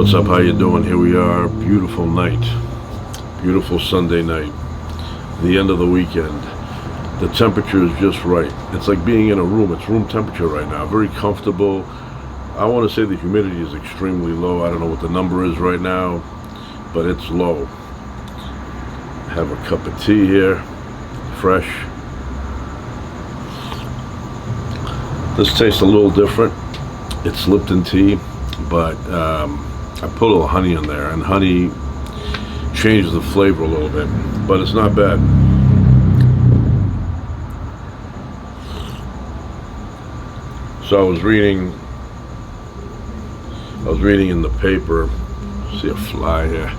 What's up? How you doing? Here we are. Beautiful night. Beautiful Sunday night. The end of the weekend. The temperature is just right. It's like being in a room. It's room temperature right now. Very comfortable. I want to say the humidity is extremely low. I don't know what the number is right now, but it's low. Have a cup of tea here. Fresh. This tastes a little different. It's Lipton tea, but I put a little honey in there, and honey changes the flavor a little bit, but it's not bad. So I was reading in the paper. See a fly here.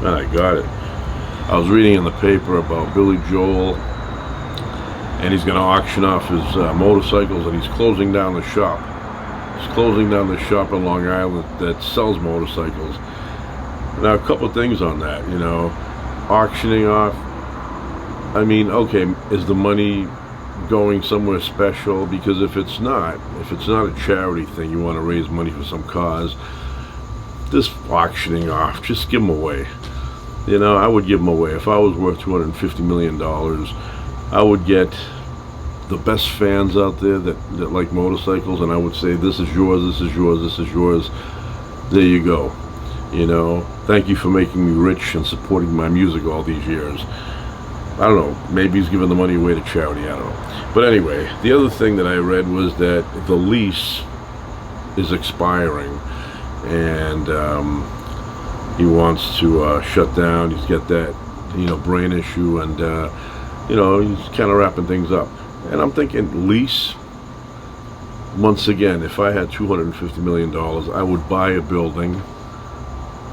Man, I got it. I was reading in the paper about Billy Joel, and he's going to auction off his motorcycles, and he's closing down the shop. He's closing down the shop in Long Island that sells motorcycles. Now, a couple of things on that, auctioning off. I mean, okay, is the money going somewhere special? Because if it's not a charity thing, you want to raise money for some cause, this auctioning off, just give them away. I would give them away. If I was worth $250 million, I would get the best fans out there that like motorcycles, and I would say, this is yours, this is yours, this is yours. There you go. Thank you for making me rich and supporting my music all these years. I don't know, maybe he's giving the money away to charity, I don't know. But anyway, the other thing that I read was that the lease is expiring, and he wants to shut down. He's got that, brain issue, and he's kind of wrapping things up. And I'm thinking, lease, once again, if I had $250 million, I would buy a building,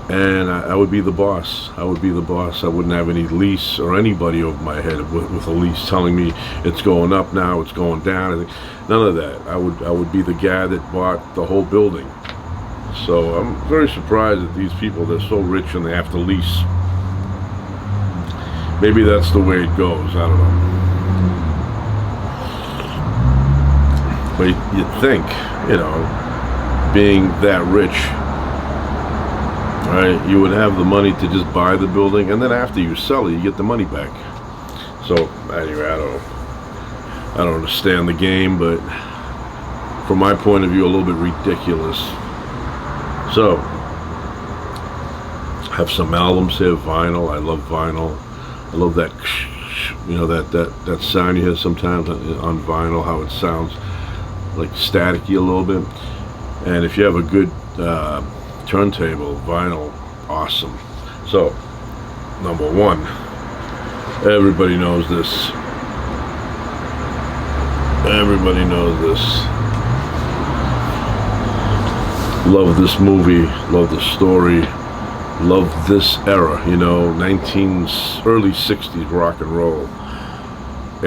and I would be the boss. I would be the boss. I wouldn't have any lease or anybody over my head with a lease telling me it's going up now, it's going down. None of that. I would be the guy that bought the whole building. So I'm very surprised that these people, they're so rich and they have to lease. Maybe that's the way it goes. I don't know. But you'd think, being that rich, right, you would have the money to just buy the building, and then after you sell it, you get the money back. So anyway, I don't understand the game, but from my point of view, a little bit ridiculous. So, have some albums here, vinyl. I love vinyl. I love that, that sound you hear sometimes on vinyl, how it sounds like staticky a little bit. And if you have a good turntable, vinyl, awesome. So, number one, everybody knows this. Everybody knows this. Love this movie, love the story, love this era, early 60s rock and roll.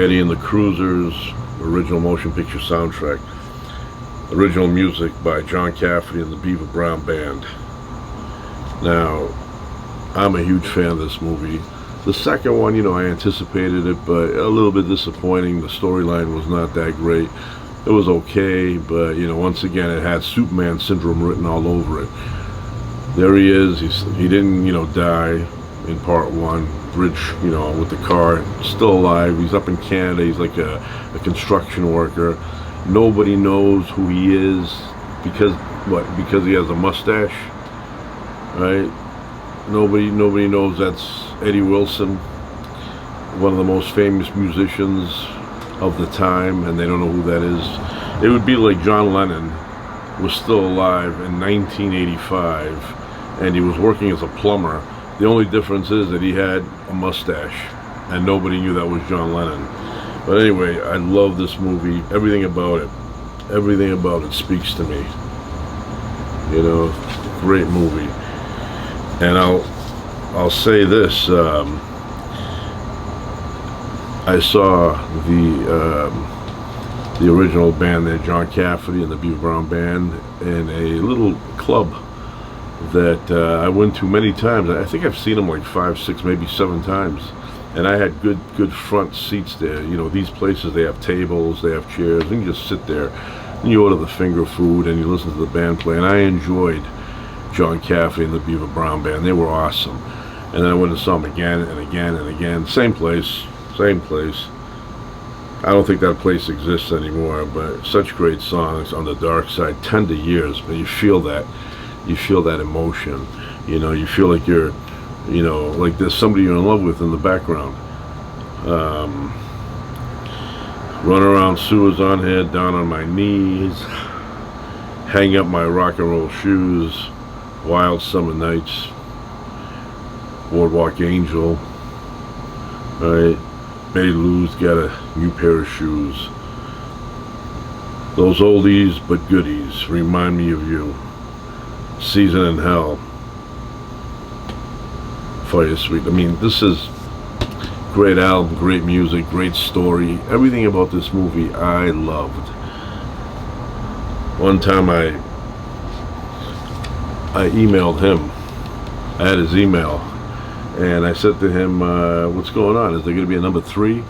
Eddie and the Cruisers, original motion picture soundtrack. Original music by John Cafferty and the Beaver Brown Band. Now, I'm a huge fan of this movie. The second one, I anticipated it, but a little bit disappointing. The storyline was not that great. It was okay, but once again, it had Superman syndrome written all over it. There he is. He didn't, die in part one. Bridge, with the car, still alive. He's up in Canada. He's like a construction worker. Nobody knows who he is because he has a mustache, right? Nobody knows that's Eddie Wilson, one of the most famous musicians of the time, and they don't know who that is. It would be like John Lennon was still alive in 1985, and he was working as a plumber. The only difference is that he had a mustache, and nobody knew that was John Lennon. But anyway, I love this movie. Everything about it speaks to me. Great movie. And I'll say this. I saw the original band there, John Cafferty and the Beaver Brown Band, in a little club that I went to many times. I think I've seen them like 5, 6, maybe 7 times. And I had good front seats there. These places, they have tables, they have chairs, and you just sit there and you order the finger food and you listen to the band play. And I enjoyed John Caffey and the Beaver Brown Band. They were awesome. And then I went and saw them again and again and again. Same place, same place. I don't think that place exists anymore, but such great songs on the dark side, tender years, but you feel that emotion, you know, you feel like you're, you know, like there's somebody you're in love with in the background. Run around sewers on here, down on my knees, hang up my rock and roll shoes, Wild Summer Nights, Boardwalk Angel, right? Betty Lou's got a new pair of shoes. Those oldies but goodies remind me of you. Season in Hell, Fire Sweet. I mean, this is great album, great music, great story. Everything about this movie I loved. One time I emailed him. I had his email. And I said to him, what's going on? Is there going to be a number 3?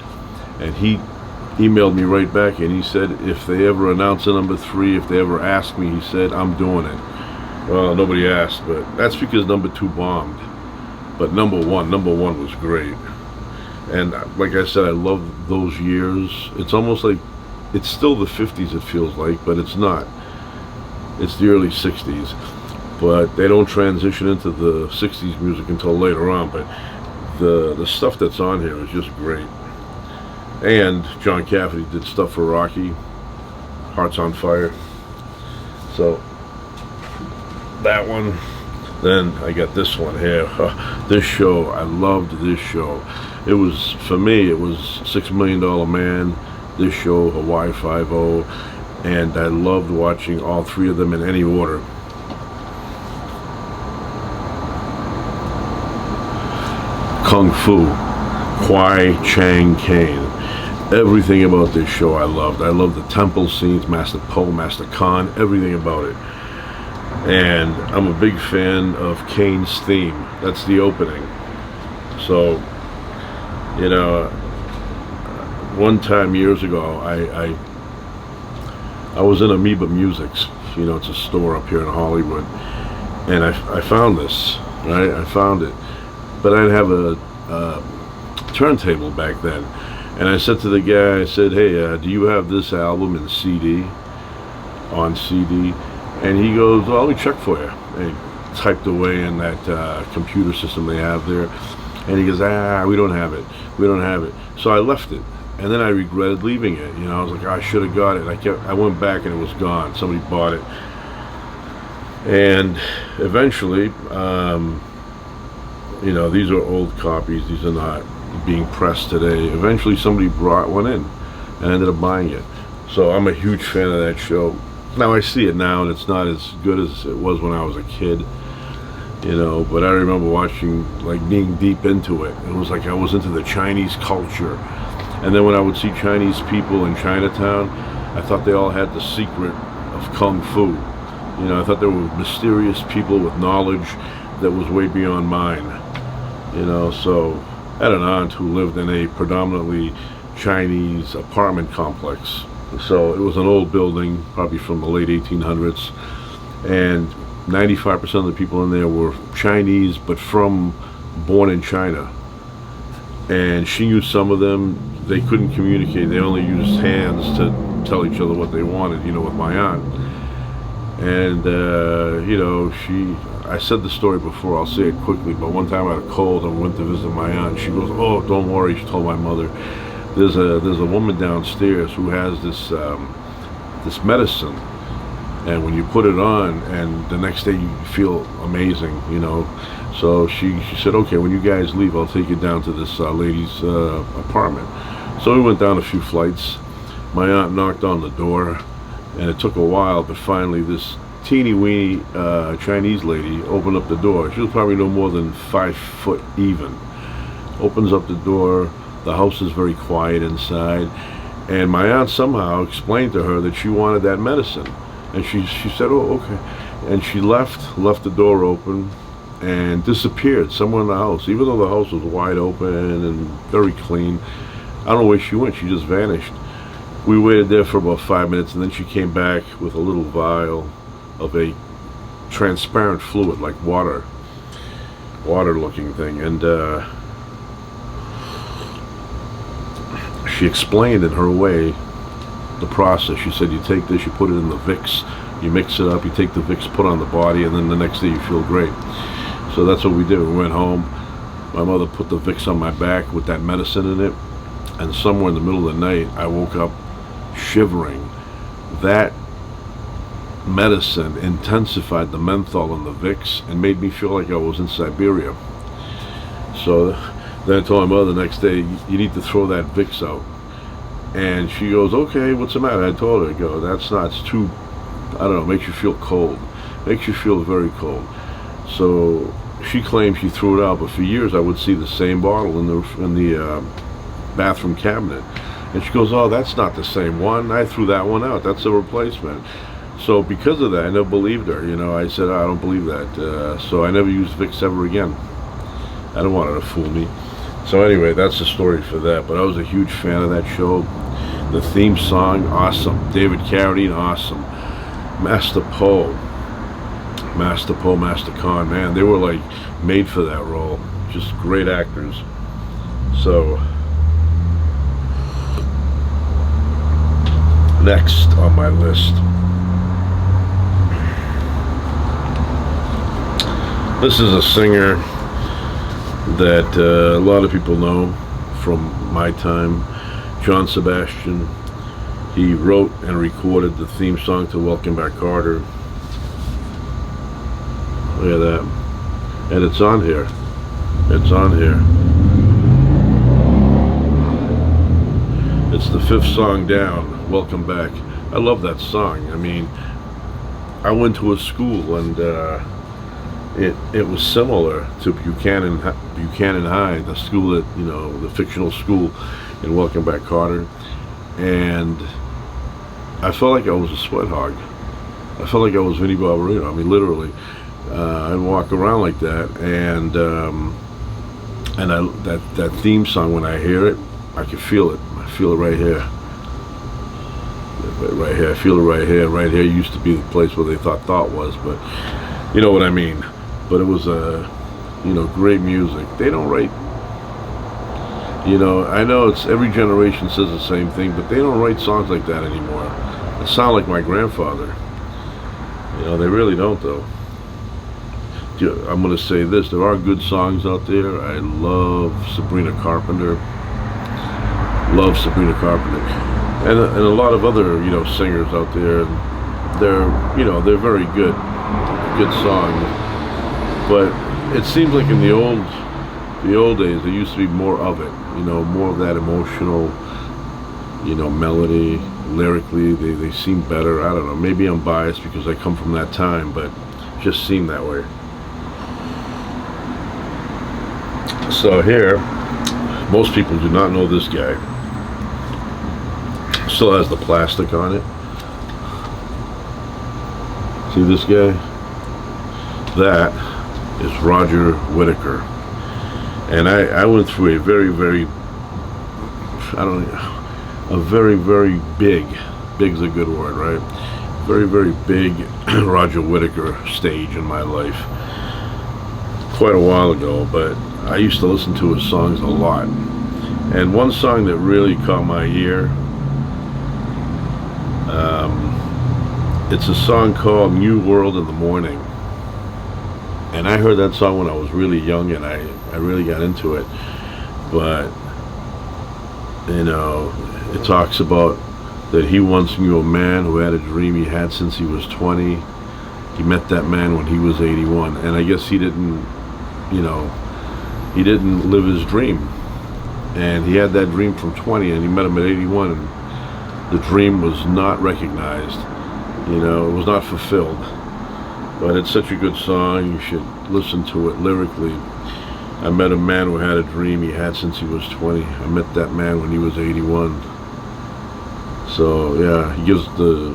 And he emailed me right back, and he said, if they ever announce a number 3, if they ever ask me, he said, I'm doing it. Well, nobody asked, but that's because number 2 bombed. But number one was great. And like I said, I love those years. It's almost like, it's still the 50s, it feels like, but it's not. It's the early 60s. But they don't transition into the 60s music until later on. But the stuff that's on here is just great. And John Cafferty did stuff for Rocky, Hearts on Fire. So that one. Then I got this one here. This show, I loved this show. It was, for me, it was $6 Million Man, this show, Hawaii Five-0, and I loved watching all 3 of them in any order. Kung Fu, Kwai Chang Caine. Everything about this show I loved. I loved the temple scenes, Master Po, Master Khan, everything about it. And I'm a big fan of Caine's theme. That's the opening. So, you know, one time years ago, I was in Amoeba Musics. You know, it's a store up here in Hollywood. And I found this, right? I found it. But I didn't have a turntable back then. And I said to the guy, I said, hey, do you have this album in CD? On CD? And he goes, well, let me check for you. And he typed away in that computer system they have there. And he goes, we don't have it. We don't have it. So I left it. And then I regretted leaving it. You know, I was like, I should have got it. I went back and it was gone. Somebody bought it. And eventually, you know, these are old copies. These are not being pressed today. Eventually somebody brought one in and I ended up buying it. So I'm a huge fan of that show. Now I see it now and it's not as good as it was when I was a kid, you know, but I remember watching, like, being deep into it. It was like I was into the Chinese culture. And then when I would see Chinese people in Chinatown, I thought they all had the secret of Kung Fu. You know, I thought they were mysterious people with knowledge that was way beyond mine. You know, so I had an aunt who lived in a predominantly Chinese apartment complex. So it was an old building, probably from the late 1800s, and 95% of the people in there were Chinese, but born in China. And she knew some of them, they couldn't communicate, they only used hands to tell each other what they wanted, you know, with my aunt. And, you know, I said the story before, I'll say it quickly, but one time I had a cold and went to visit my aunt. She goes, oh, don't worry, she told my mother. There's a woman downstairs who has this this medicine, and when you put it on, and the next day you feel amazing, you know. So she said, okay, when you guys leave, I'll take you down to this lady's apartment. So we went down a few flights. My aunt knocked on the door, and it took a while, but finally this teeny-weeny Chinese lady opened up the door. She was probably no more than 5 foot even. Opens up the door. The house is very quiet inside, and my aunt somehow explained to her that she wanted that medicine, and she said, oh, okay, and she left the door open and disappeared somewhere in the house, even though the house was wide open and very clean. I don't know where she went. She just vanished. We waited there for about 5 minutes, and then she came back with a little vial of a transparent fluid, like water looking thing. And she explained in her way the process. She said, you take this, you put it in the Vicks, you mix it up, you take the Vicks, put on the body, and then the next day you feel great. So that's what we did. We went home. My mother put the Vicks on my back with that medicine in it, and somewhere in the middle of the night I woke up shivering. That medicine intensified the menthol in the Vicks and made me feel like I was in Siberia. So then I told my mother the next day, you need to throw that Vicks out. And she goes, okay, what's the matter? I told her, I go, that's not, it's too, I don't know, makes you feel cold. Makes you feel very cold. So she claimed she threw it out, but for years I would see the same bottle in the bathroom cabinet. And she goes, oh, that's not the same one. I threw that one out. That's a replacement. So because of that, I never believed her. You know, I said, I don't believe that. So I never used Vicks ever again. I don't want her to fool me. So anyway, that's the story for that. But I was a huge fan of that show. The theme song, awesome. David Carradine, awesome. Master Poe, Master Khan, man, they were like made for that role. Just great actors. So next on my list, this is a singer that a lot of people know from my time, John Sebastian. He wrote and recorded the theme song to Welcome Back, Kotter. Look at that. And it's on here. It's on here. It's the 5th song down, Welcome Back. I love that song. I mean, I went to a school and it was similar to Buchanan High, the school that, you know, the fictional school in Welcome Back, Kotter. And I felt like I was a sweat hog. I felt like I was Vinnie Barbarino. I mean, literally. I'd walk around like that, and that theme song, when I hear it, I can feel it. I feel it right here. Right here. I feel it right here. Right here used to be the place where they thought was, but you know what I mean. But it was you know, great music. They don't write. You know, I know it's every generation says the same thing, but they don't write songs like that anymore. They sound like my grandfather. You know, they really don't, though. I'm going to say this. There are good songs out there. I love Sabrina Carpenter. Love Sabrina Carpenter. And a lot of other, you know, singers out there. They're, you know, they're very good songs. But it seems like in the old days, there used to be more of it. You know, more of that emotional, you know, melody. Lyrically, they seem better. I don't know. Maybe I'm biased because I come from that time, but it just seemed that way. So here, most people do not know this guy. Still has the plastic on it. See this guy? That is Roger Whittaker. And I went through a very, very, a very, very big's a good word, right? Very, very big Roger Whittaker stage in my life. Quite a while ago, but I used to listen to his songs a lot. And one song that really caught my ear, it's a song called New World in the Morning. And I heard that song when I was really young, and I really got into it. But, you know, it talks about that he once knew a man who had a dream he had since he was 20. He met that man when he was 81. And I guess he didn't, you know, he didn't live his dream. And he had that dream from 20, and he met him at 81, and the dream was not recognized. You know, it was not fulfilled. But it's such a good song. You should listen to it lyrically. I met a man who had a dream he had since he was 20. I met that man when he was 81. So yeah, he gives the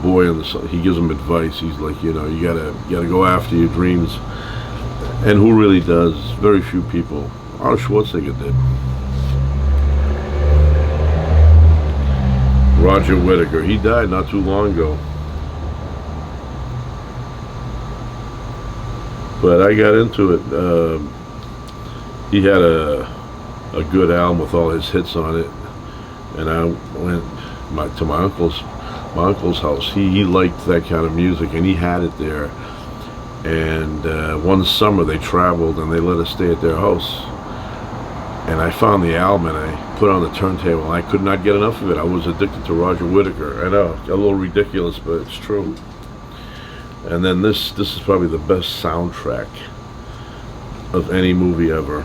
boy on the song, he gives him advice. He's like, you know, you gotta go after your dreams. And who really does? Very few people. Arnold Schwarzenegger did. Roger Whittaker. He died not too long ago. But I got into it. He had a good album with all his hits on it, and I went to my uncle's house. He liked that kind of music, and he had it there. And one summer they traveled, and they let us stay at their house. And I found the album, and I put it on the turntable, and I could not get enough of it. I was addicted to Roger Whittaker. I know, a little ridiculous, but it's true. And then this is probably the best soundtrack of any movie ever.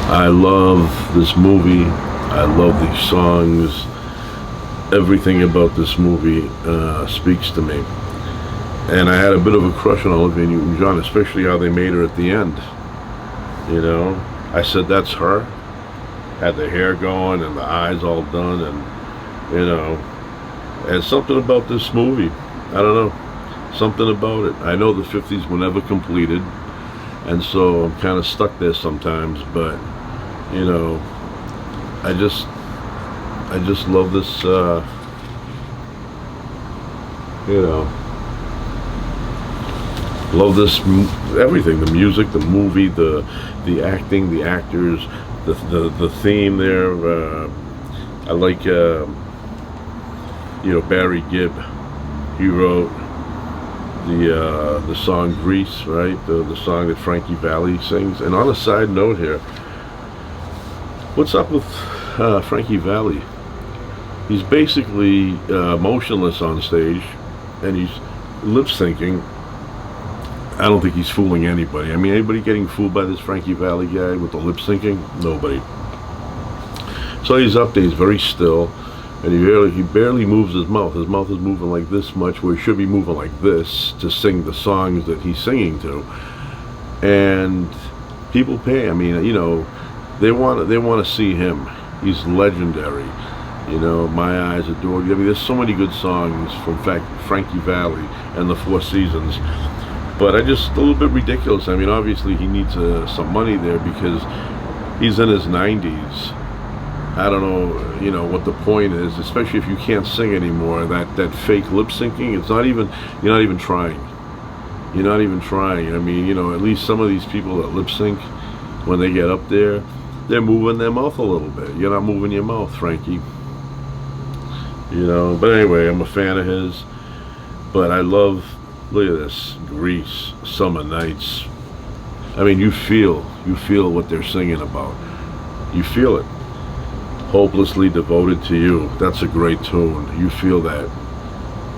I love this movie. I love these songs. Everything about this movie speaks to me. And I had a bit of a crush on Olivia Newton-John, especially how they made her at the end. You know, I said, that's her. Had the hair going and the eyes all done, and you know, and something about this movie. I don't know, something about it. I know the 50s were never completed, and so I'm kind of stuck there sometimes. But you know, I just love this. You know, love this everything. The music, the movie, the acting, the actors, the theme there. I like you know, Barry Gibb. He wrote the song Grease, right? The song that Frankie Valli sings. And on a side note here, what's up with Frankie Valli? He's basically motionless on stage, and he's lip syncing. I don't think he's fooling anybody. I mean, anybody getting fooled by this Frankie Valli guy with the lip syncing? Nobody. So he's up there, he's very still, and he barely moves his mouth. His mouth is moving like this much, where he should be moving like this to sing the songs that he's singing to. And people pay. I mean, you know, they want to see him. He's legendary. You know, My Eyes Adore You. I mean, there's so many good songs from Frankie Valli and the Four Seasons. But I just, a little bit ridiculous. I mean, obviously he needs some money there because he's in his 90s. I don't know, you know, what the point is, especially if you can't sing anymore. That fake lip syncing, it's not even, you're not even trying. You're not even trying. I mean, you know, at least some of these people that lip sync, when they get up there, they're moving their mouth a little bit. You're not moving your mouth, Frankie. You know, but anyway, I'm a fan of his. But I love, look at this, Grease, Summer Nights. I mean, you feel what they're singing about. You feel it. Hopelessly Devoted to You. That's a great tune. You feel that.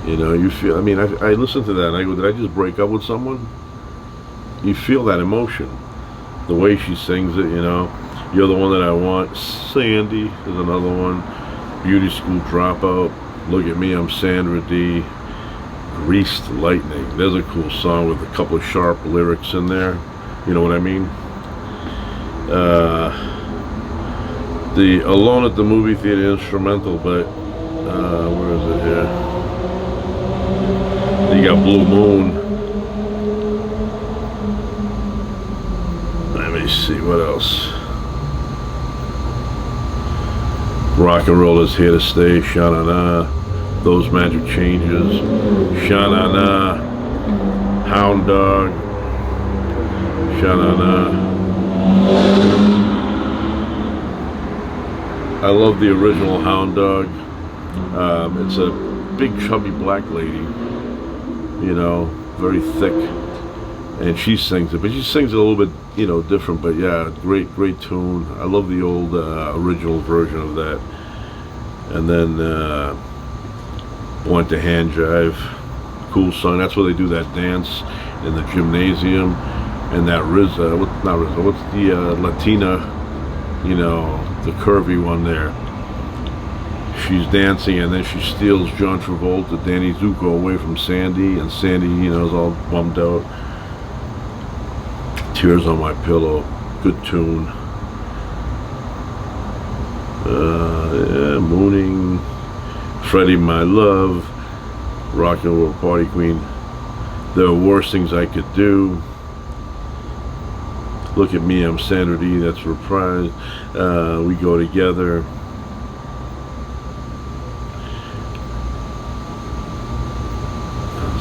You know, you feel, I mean, I listen to that and I go, did I just break up with someone? You feel that emotion. The way she sings it, you know. You're the One That I Want. Sandy is another one. Beauty School Dropout. Look at Me, I'm Sandra Dee. Greased Lightning. There's a cool song with a couple of sharp lyrics in there. You know what I mean? The Alone at the Movie Theater instrumental, but where is it here? You got Blue Moon. Let me see, what else? Rock and Roll Is Here to Stay, Sha-Na-Na. Those Magic Changes, Sha-Na-Na, Hound Dog, Sha-Na-Na. I love the original Hound Dog. It's a big chubby black lady, you know, very thick, and she sings it, but she sings it a little bit, you know, different. But yeah, great tune. I love the old original version of that. And then Went to Hand Jive, cool song. That's where they do that dance in the gymnasium, and that what's the Latina, you know, the curvy one there. She's dancing, and then she steals John Travolta, Danny Zuko away from Sandy, and Sandy, you know, is all bummed out. Tears on My Pillow, good tune. Yeah, Mooning, Freddie My Love, Rock and Roll Party Queen, There Are Worse Things I Could Do, Look at Me, I'm Sandra Dee, that's reprised, We Go Together.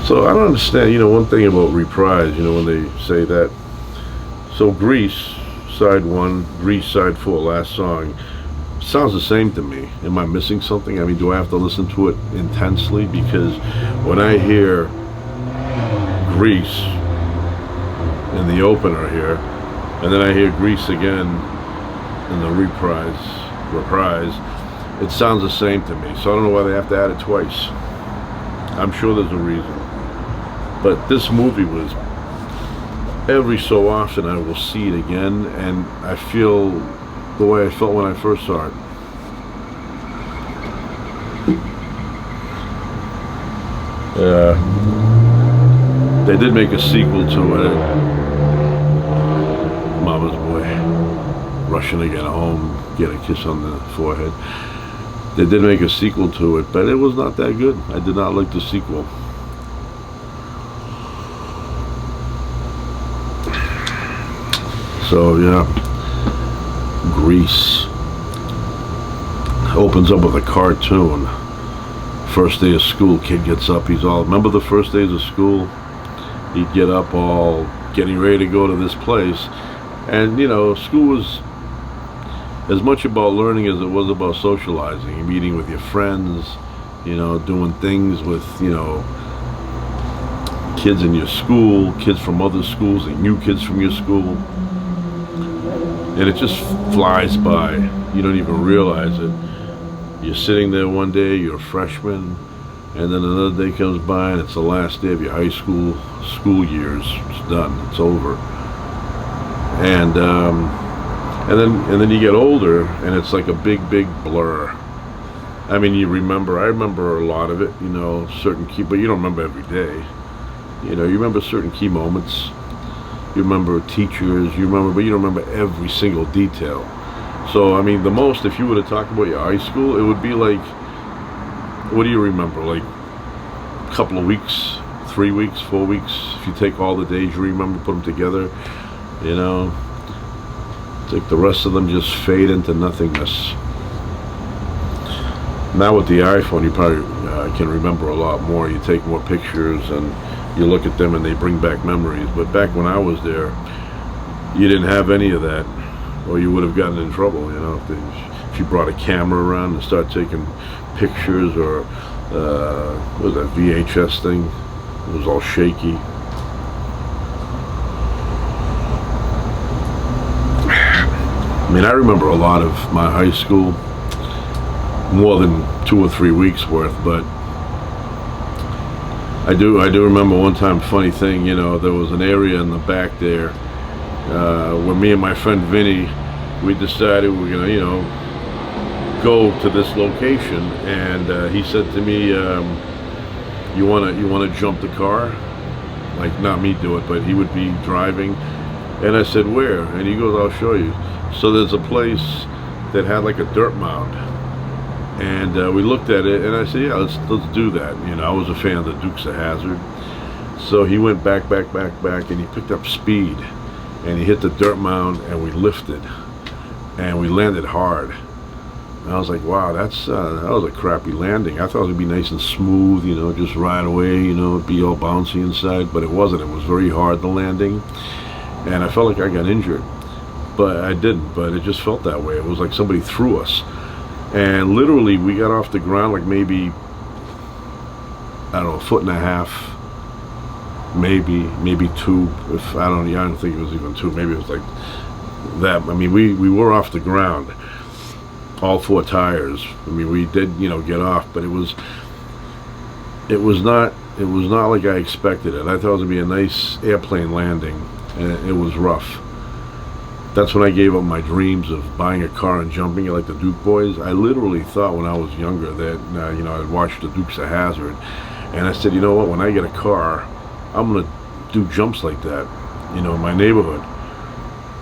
So I don't understand, one thing about Reprise, when they say that. So Grease, side one, Grease, side four, last song, sounds the same to me. Am I missing something? I mean, do I have to listen to it intensely? Because when I hear Grease in the opener here, and then I hear Grease again in the reprise, it sounds the same to me. So I don't know why they have to add it twice. I'm sure there's a reason. But this movie was, every so often I will see it again, and I feel the way I felt when I first saw it. They did make a sequel to it. Mama's Boy, rushing to get home, get a kiss on the forehead. They did make a sequel to it, but it was not that good. I did not like the sequel. So yeah, Grease opens up with a cartoon. First day of school, kid gets up, he's all, remember the first days of school? He'd get up all getting ready to go to this place. And school was as much about learning as it was about socializing, meeting with your friends, doing things with, kids in your school, kids from other schools, and new kids from your school. And it just flies by. You don't even realize it. You're sitting there one day, you're a freshman, and then another day comes by and it's the last day of your high school years. It's done. It's over. And then you get older, and it's like a big blur. I mean, I remember a lot of it, certain key, but you don't remember every day. You remember certain key moments. You remember teachers, but you don't remember every single detail. So, I mean, the most, if you were to talk about your high school, it would be like, what do you remember? Like a couple of weeks, 3 weeks, 4 weeks. If you take all the days you remember, put them together, it's like the rest of them just fade into nothingness. Now with the iPhone, you probably can remember a lot more. You take more pictures and you look at them and they bring back memories. But back when I was there, you didn't have any of that, or you would have gotten in trouble, if you brought a camera around and started taking pictures, or what was that VHS thing? It was all shaky. I mean, I remember a lot of my high school, more than 2 or 3 weeks worth, but I do remember one time, funny thing, there was an area in the back there where me and my friend Vinny, we decided we were gonna, go to this location, and he said to me, you wanna jump the car? Like, not me do it, but he would be driving. And I said, where? And he goes, I'll show you. So there's a place that had like a dirt mound. And we looked at it, and I said, yeah, let's do that. I was a fan of the Dukes of Hazzard. So he went back, and he picked up speed, and he hit the dirt mound, and we lifted, and we landed hard. And I was like, wow, that was a crappy landing. I thought it would be nice and smooth, just right away, it'd be all bouncy inside, but it wasn't. It was very hard, the landing, and I felt like I got injured, but I didn't. But it just felt that way. It was like somebody threw us. And literally, we got off the ground like maybe, I don't know, 1.5 feet, maybe 2. I don't think it was even 2. Maybe it was like that. I mean, we were off the ground, all 4 tires. I mean, we did, get off, but it was not like I expected it. I thought it was gonna be a nice airplane landing, and it was rough. That's when I gave up my dreams of buying a car and jumping it like the Duke boys. I literally thought when I was younger that, I'd watched the Dukes of Hazzard. And I said, you know what, when I get a car, I'm going to do jumps like that, in my neighborhood.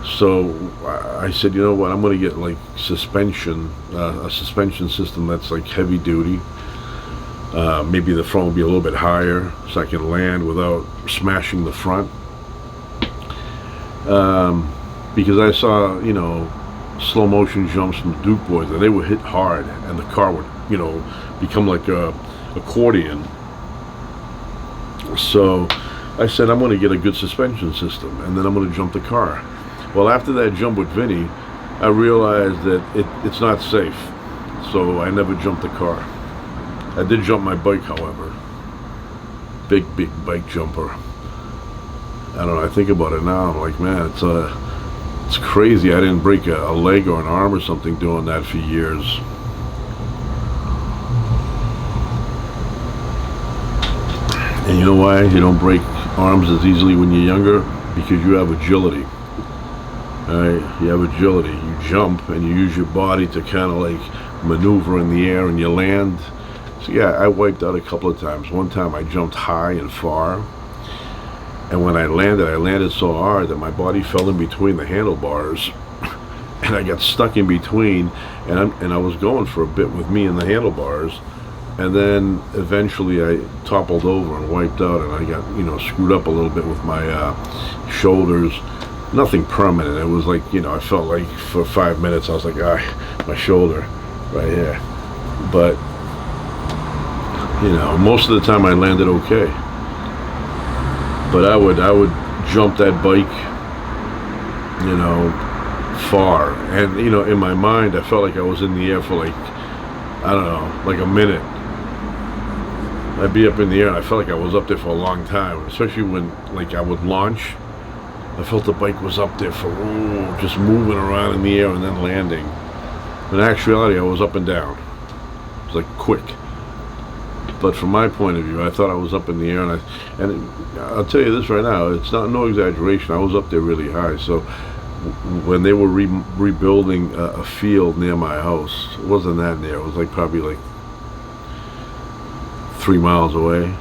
So I said, you know what, I'm going to get like suspension, a suspension system that's like heavy duty. Maybe the front will be a little bit higher so I can land without smashing the front. Because I saw, slow motion jumps from the Duke boys, and they would hit hard, and the car would, become like a accordion. So I said, I'm going to get a good suspension system, and then I'm going to jump the car. Well, after that jump with Vinny, I realized that it's not safe. So I never jumped the car. I did jump my bike, however. Big bike jumper. I don't know, I think about it now, I'm like, man, it's crazy. I didn't break a leg or an arm or something doing that for years. And you know why you don't break arms as easily when you're younger? Because you have agility. Alright, you have agility. You jump and you use your body to kind of like maneuver in the air and you land. So yeah, I wiped out a couple of times. One time I jumped high and far, and when I landed so hard that my body fell in between the handlebars, and I got stuck in between, and I was going for a bit with me and the handlebars, and then eventually I toppled over and wiped out, and I got, you know, screwed up a little bit with my shoulders. Nothing permanent. It was like, you know, I felt like for 5 minutes I was like, my shoulder right here. But you know, most of the time I landed okay. But I would jump that bike, you know, far. And, you know, in my mind, I felt like I was in the air for like, I don't know, like a minute. I'd be up in the air and I felt like I was up there for a long time, especially when, like, I would launch. I felt the bike was up there for, just moving around in the air and then landing. In actuality, I was up and down. It was like quick. But from my point of view, I thought I was up in the air, and I'll tell you this right now, it's no exaggeration, I was up there really high. So when they were rebuilding a field near my house, it wasn't that near, it was like probably like 3 miles away.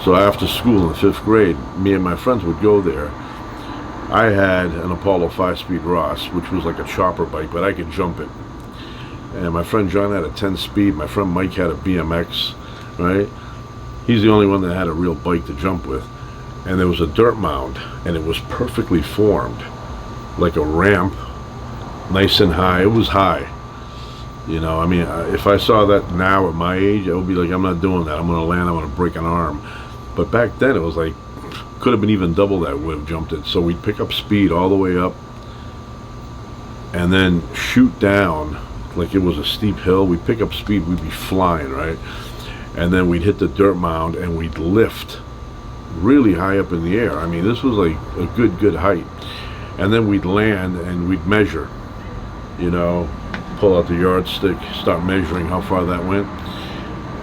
So after school in the 5th grade, me and my friends would go there. I had an Apollo 5-speed Ross, which was like a chopper bike, but I could jump it. And my friend John had a 10-speed, my friend Mike had a BMX. Right? He's the only one that had a real bike to jump with. And there was a dirt mound, and it was perfectly formed, like a ramp, nice and high. It was high. You know, I mean, if I saw that now at my age, I would be like, I'm not doing that. I'm going to land, I'm going to break an arm. But back then, it was like, could have been even double that, would have jumped it. So we'd pick up speed all the way up, and then shoot down, like it was a steep hill. We'd pick up speed, we'd be flying, right? And then we'd hit the dirt mound and we'd lift really high up in the air. I mean, this was like a good height. And then we'd land and we'd measure, you know, pull out the yardstick, start measuring how far that went.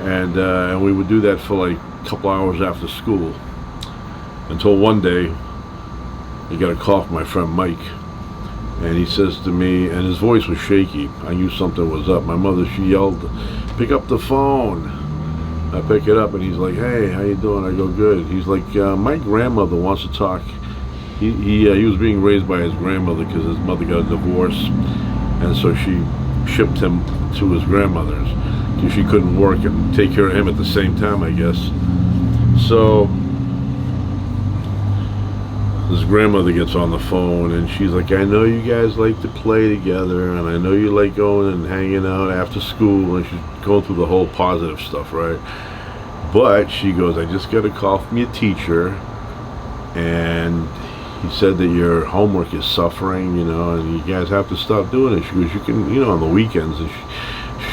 And we would do that for like a couple hours after school, until one day I got a call from my friend Mike, and he says to me, and his voice was shaky, I knew something was up. My mother, she yelled, "Pick up the phone." I pick it up and he's like, "Hey, how you doing?" I go, "Good." He's like, "My grandmother wants to talk." He was being raised by his grandmother because his mother got a divorce, and so she shipped him to his grandmother's because she couldn't work and take care of him at the same time, I guess. So his grandmother gets on the phone and she's like, "I know you guys like to play together, and I know you like going and hanging out after school," and she's going through the whole positive stuff, right? But she goes, "I just got a call from your teacher, and he said that your homework is suffering, you know, and you guys have to stop doing it." She goes, "You can, you know, on the weekends." And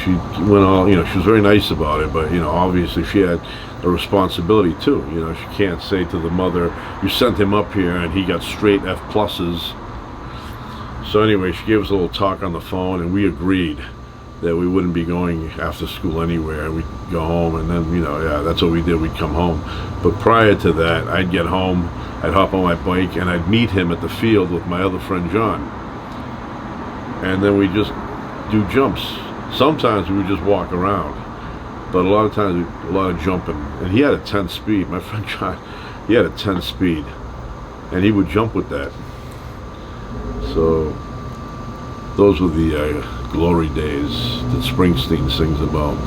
she went all, you know, she was very nice about it, but, you know, obviously she had a responsibility too. You know, she can't say to the mother, "You sent him up here and he got straight F pluses." So anyway, she gave us a little talk on the phone, and we agreed that we wouldn't be going after school anywhere. We'd go home, and then, you know, yeah, that's what we did. We'd come home. But prior to that, I'd get home, I'd hop on my bike, and I'd meet him at the field with my other friend John. And then we'd just do jumps. Sometimes we would just walk around, but a lot of times, a lot of jumping. And he had a 10 speed. My friend John, he had a 10 speed, and he would jump with that. So those were the glory days that Springsteen sings about.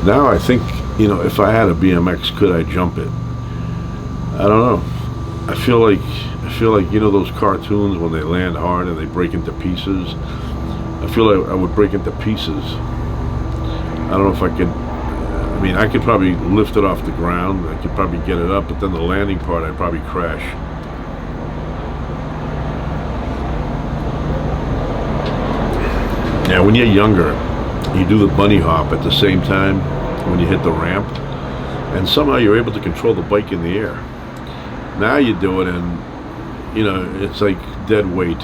Now I think, you know, if I had a BMX, could I jump it? I don't know. I feel like, you know, those cartoons when they land hard and they break into pieces. I feel like I would break into pieces. I don't know if I could mean, I could probably lift it off the ground. I could probably get it up, but then the landing part, I'd probably crash. Yeah, when you're younger, you do the bunny hop at the same time when you hit the ramp, and somehow you're able to control the bike in the air. Now you do it, and you know it's like dead weight,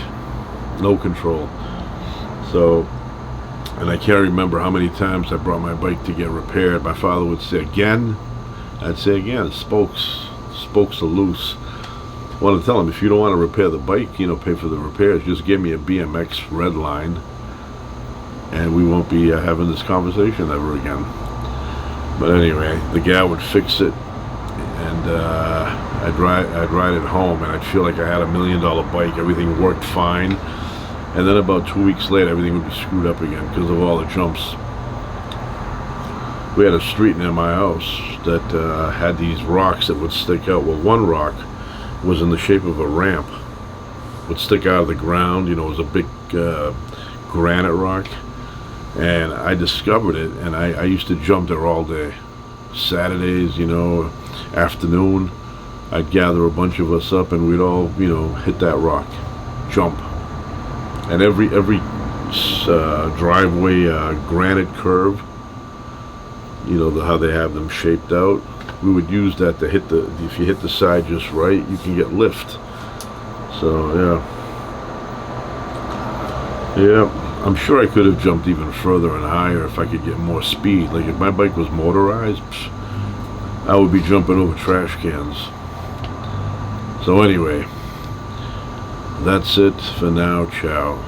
no control. So, and I can't remember how many times I brought my bike to get repaired. My father would say again. I'd say again. Spokes are loose. I want to tell him, if you don't want to repair the bike, you know, pay for the repairs. Just give me a BMX Redline, and we won't be having this conversation ever again. But anyway, the guy would fix it, and I'd ride it home, and I'd feel like I had $1 million bike. Everything worked fine, and then about 2 weeks later, everything would be screwed up again because of all the jumps. We had a street near my house that had these rocks that would stick out. Well, one rock was in the shape of a ramp, would stick out of the ground. You know, it was a big granite rock. And I discovered it, and I used to jump there all day. Saturdays, you know, afternoon, I'd gather a bunch of us up, and we'd all, you know, hit that rock, jump. And every driveway granite curve, you know, how they have them shaped out, we would use that to hit if you hit the side just right, you can get lift. So, yeah. I'm sure I could have jumped even further and higher if I could get more speed. Like if my bike was motorized, I would be jumping over trash cans. So anyway, that's it for now. Ciao.